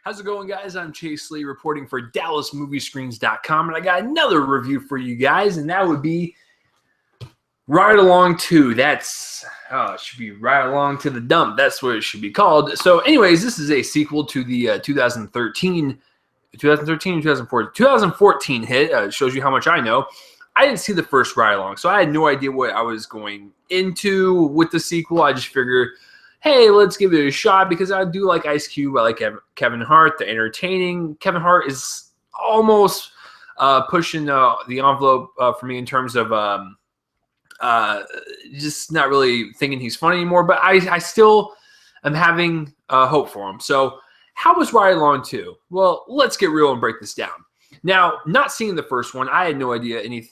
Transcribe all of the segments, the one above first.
How's it going, guys? I'm Chase Lee reporting for DallasMovieScreens.com, and I got another review for you guys, and that would be Ride Along 2. It should be Ride Along to the Dump. That's what it should be called. So anyways, this is a sequel to the 2014 hit. It shows you how much I know. I didn't see the first Ride Along, so I had no idea what I was going into with the sequel. I just figured, hey, let's give it a shot because I do like Ice Cube. I like Kevin Hart. They're entertaining. Kevin Hart is almost pushing the envelope for me in terms of just not really thinking he's funny anymore. But I still am having hope for him. So how was Ride Along 2? Well, let's get real and break this down. Now, not seeing the first one, I had no idea anything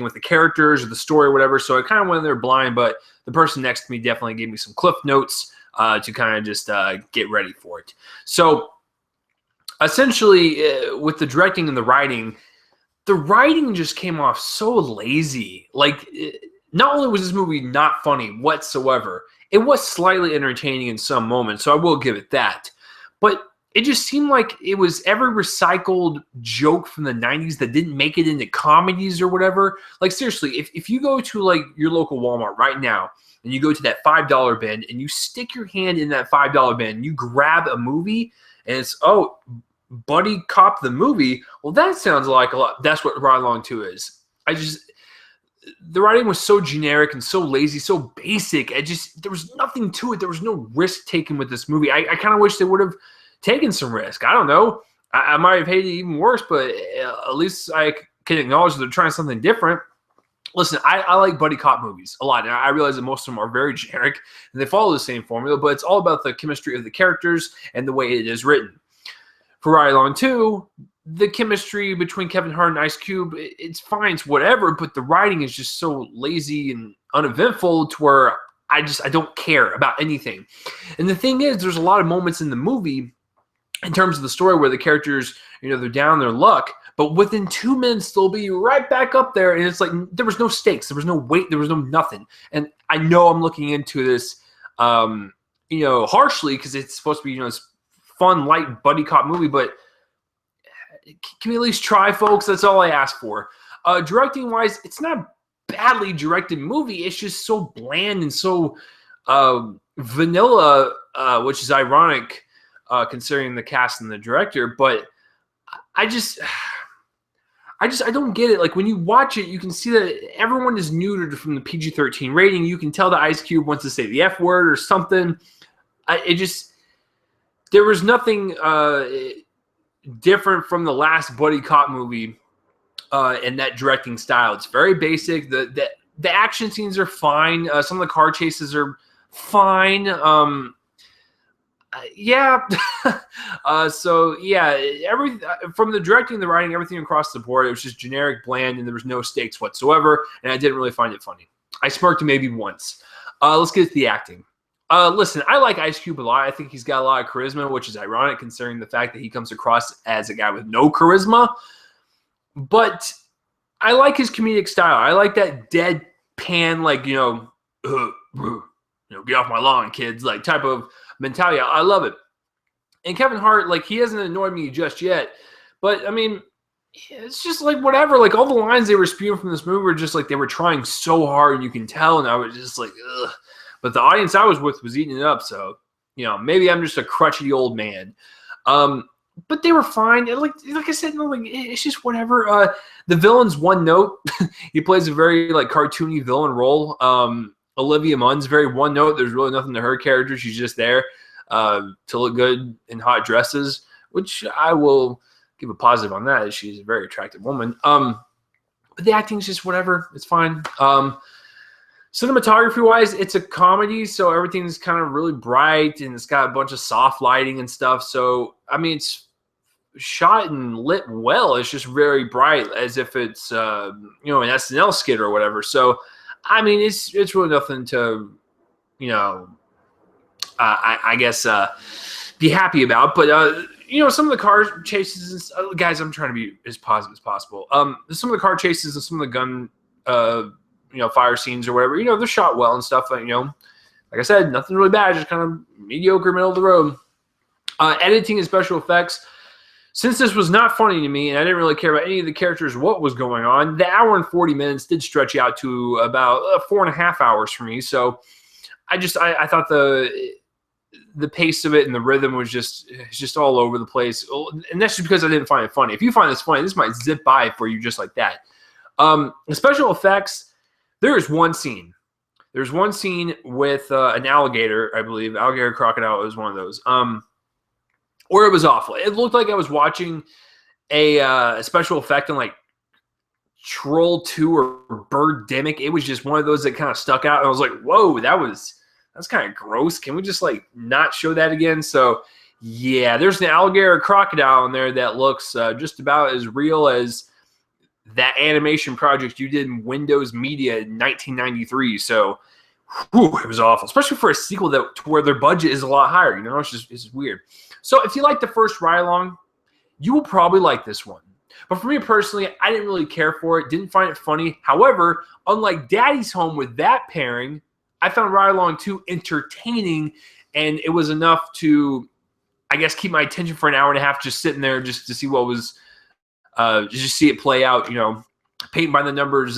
with the characters or the story or whatever, so I kind of went in there blind, but the person next to me definitely gave me some cliff notes to kind of just get ready for it. So essentially, with the directing and the writing just came off so lazy. Like, not only was this movie not funny whatsoever, it was slightly entertaining in some moments, so I will give it that. But it just seemed like it was every recycled joke from the 90s that didn't make it into comedies or whatever. Like, seriously, if you go to, like, your local Walmart right now and you go to that $5 bin and you stick your hand in that $5 bin, you grab a movie and it's, oh, Buddy Cop the movie. Well, that sounds like a lot. That's what Ride Along 2 is. The writing was so generic and so lazy, so basic. There was nothing to it. There was no risk taken with this movie. I kind of wish they would have taken some risk. I don't know. I might have hated it even worse, but at least I can acknowledge that they're trying something different. Listen, I like buddy cop movies a lot, and I realize that most of them are very generic, and they follow the same formula, but it's all about the chemistry of the characters and the way it is written. For Ride Along 2, the chemistry between Kevin Hart and Ice Cube, it's fine, it's whatever, but the writing is just so lazy and uneventful to where I don't care about anything. And the thing is, there's a lot of moments in the movie in terms of the story where the characters, they're down their luck, but within 2 minutes, they'll be right back up there. And it's like, there was no stakes. There was no weight. There was no nothing. And I know I'm looking into this, harshly because it's supposed to be, this fun, light buddy cop movie, but can we at least try, folks? That's all I ask for. Directing wise, it's not a badly directed movie. It's just so bland and so vanilla, which is ironic, considering the cast and the director, but I don't get it. Like, when you watch it, you can see that everyone is neutered from the PG-13 rating. You can tell that Ice Cube wants to say the F word or something. There was nothing different from the last buddy cop movie in that directing style. It's very basic. The action scenes are fine. Some of the car chases are fine. From the directing, the writing, everything across the board, it was just generic, bland, and there was no stakes whatsoever, and I didn't really find it funny. I smirked maybe once. Let's get to the acting. Listen, I like Ice Cube a lot. I think he's got a lot of charisma, which is ironic considering the fact that he comes across as a guy with no charisma, but I like his comedic style. I like that deadpan, like, get off my lawn, kids, like, type of mentality. I love it. And Kevin Hart, like, he hasn't annoyed me just yet, but I mean, it's just like whatever. Like, all the lines they were spewing from this movie were just like they were trying so hard, and you can tell, and I was just like, ugh. But the audience I was with was eating it up, so maybe I'm just a crutchy old man. But they were fine. And like I said, it's just whatever. The villain's one note. He plays a very cartoony villain role. Olivia Munn's very one note. There's really nothing to her character. She's just there to look good in hot dresses, which I will give a positive on that. She's a very attractive woman. But the acting's just whatever. It's fine. Cinematography-wise, it's a comedy, so everything's kind of really bright, and it's got a bunch of soft lighting and stuff. So, I mean, it's shot and lit well. It's just very bright, as if it's an SNL skit or whatever. So, I mean, it's really nothing to, I guess, be happy about. But some of the car chases, guys, I'm trying to be as positive as possible. Some of the car chases and some of the gun, fire scenes or whatever, they're shot well and stuff. Like I said, nothing really bad, just kind of mediocre, middle of the road. Editing and special effects. Since this was not funny to me and I didn't really care about any of the characters, what was going on, the hour and 40 minutes did stretch out to about 4.5 hours for me. So I thought the pace of it and the rhythm was just all over the place. And that's just because I didn't find it funny. If you find this funny, this might zip by for you just like that. The special effects, there is one scene. There's one scene with an alligator, I believe. Alligator crocodile is one of those. Or it was awful. It looked like I was watching a special effect in like Troll 2 or Birdemic. It was just one of those that kind of stuck out. And I was like, whoa, that's kind of gross. Can we just like not show that again? So yeah, there's an alligator crocodile in there that looks just about as real as that animation project you did in Windows Media in 1993. So whew, it was awful, especially for a sequel to where their budget is a lot higher. You know, it's just weird. So if you like the first ride along, you will probably like this one. But for me personally, I didn't really care for it. Didn't find it funny. However, unlike Daddy's Home with that pairing, I found Ride Along 2 entertaining, and it was enough to, I guess, keep my attention for an hour and a half just sitting there just to see what was, just see it play out, you know, paint by the numbers,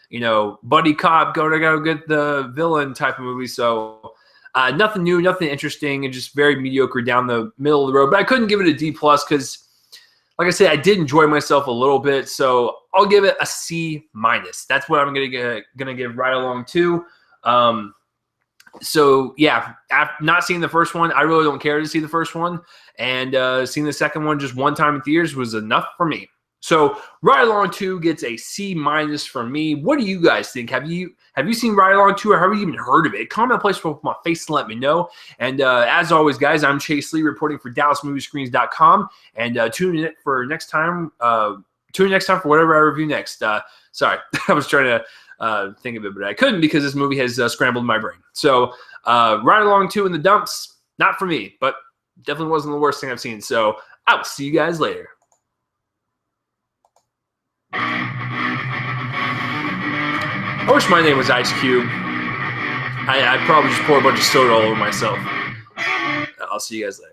you know, buddy cop, go get the villain type of movie. So nothing new, nothing interesting, and just very mediocre down the middle of the road. But I couldn't give it a D+ because, like I said, I did enjoy myself a little bit. So I'll give it a C-. That's what I'm gonna give Ride Along 2. So yeah, after not seeing the first one, I really don't care to see the first one, and seeing the second one just one time in theaters was enough for me. So Ride Along 2 gets a C- from me. What do you guys think? Have you seen Ride Along 2, or have you even heard of it? Comment below with my face and let me know. And as always, guys, I'm Chase Lee reporting for DallasMovieScreens.com, and tune in for next time. Tune in next time for whatever I review next. Sorry, I was trying to think of it, but I couldn't because this movie has scrambled my brain. So Ride Along 2 in the dumps, not for me, but definitely wasn't the worst thing I've seen. So I will see you guys later. I wish my name was Ice Cube. I'd probably just pour a bunch of soda all over myself. I'll see you guys later.